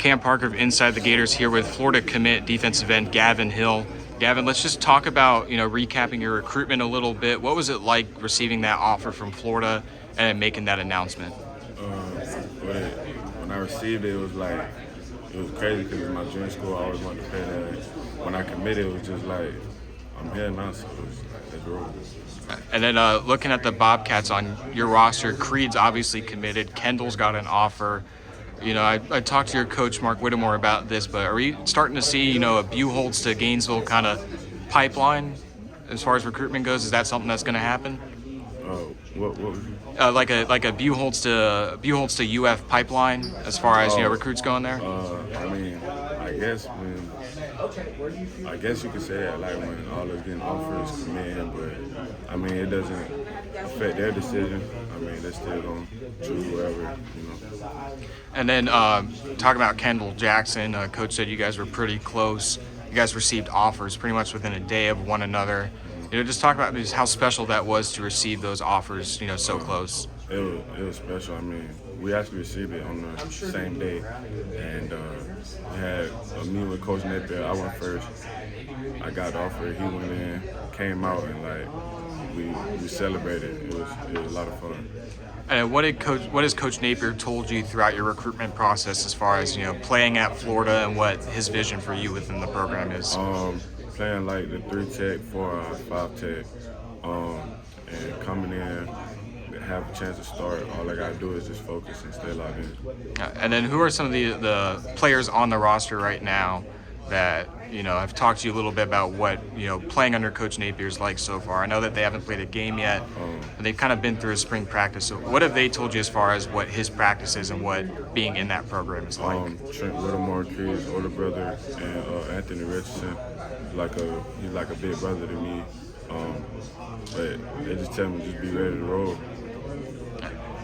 Cam Parker of Inside the Gators here with Florida commit defensive end Gavin Hill. Gavin, let's just talk about, recapping your recruitment a little bit. What was it like receiving that offer from Florida and making that announcement? When I received it, it was crazy because it's my dream school. I always wanted to play there. When I committed, it was just like, I'm here now, so it's real. And then looking at the Bobcats on your roster, Creed's obviously committed. Kendall's got an offer. I talked to your coach, Mark Whittemore, about this, but are we starting to see, a Buchholz to Gainesville kind of pipeline as far as recruitment goes? Is that something that's going to happen? What was it? Like a Buchholz to UF pipeline as far as recruits going there. I guess you could say that when all those getting offers come in, but it doesn't affect their decision. They're still gonna choose whoever. And then talking about Kendall Jackson, coach said you guys were pretty close. You guys received offers pretty much within a day of one another. Just talk about just how special that was to receive those offers, so close. It was special. We actually received it on the same day, and we had a meeting with Coach Napier. I went first. I got the offer. He went in, came out, and we celebrated. It was a lot of fun. And what has Coach Napier told you throughout your recruitment process as far as playing at Florida and what his vision for you within the program is? Playing like the 3-tech, 4-5-tech, and coming in, have a chance to start. All I gotta do is just focus and stay locked in. And then who are some of the players on the roster right now that I've talked to you a little bit about what playing under Coach Napier is like so far? I know that they haven't played a game yet, but they've kind of been through a spring practice. So what have they told you as far as what his practice is and what being in that program is like? Trent Whittemore, Creed's older brother, and Anthony Richardson. He's like a big brother to me. But they just tell me just be ready to roll.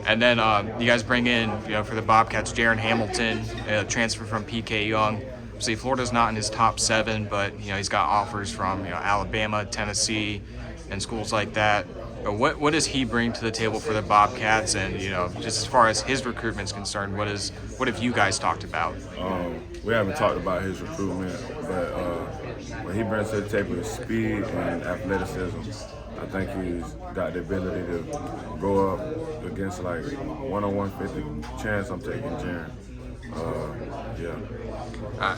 And then you guys bring in, for the Bobcats, Jaron Hamilton, transfer from PK Young. See, Florida's not in his top 7, but he's got offers from Alabama, Tennessee, and schools like that. But what does he bring to the table for the Bobcats? And just as far as his recruitment's concerned, what have you guys talked about? We haven't talked about his recruitment, but what he brings to the table is speed and athleticism. I think he's got the ability to go up against one-on-one 50 chance. I'm taking Jaron.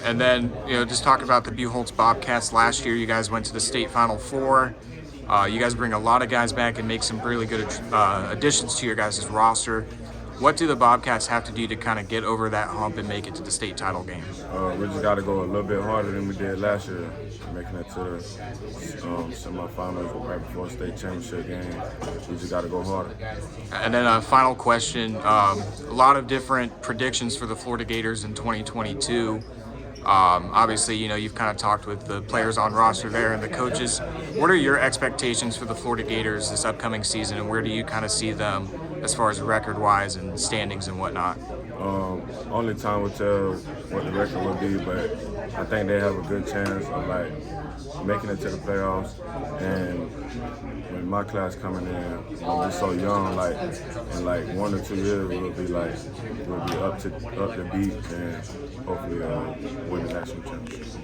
And then, just talk about the Buchholz Bobcats. Last year, you guys went to the state Final Four. You guys bring a lot of guys back and make some really good additions to your guys' roster. What do the Bobcats have to do to kind of get over that hump and make it to the state title game? We just got to go a little bit harder than we did last year, making it to the semifinals right before state championship game. We just got to go harder. And then a final question, a lot of different predictions for the Florida Gators in 2022. Obviously, you've kind of talked with the players on roster there and the coaches. What are your expectations for the Florida Gators this upcoming season, and where do you kind of see them as far as record-wise and standings and whatnot? Only time will tell what the record will be, but I think they have a good chance of making it to the playoffs. And when my class coming in, we're so young, in 1 or 2 years we'll be up to beat and hopefully win the national championship.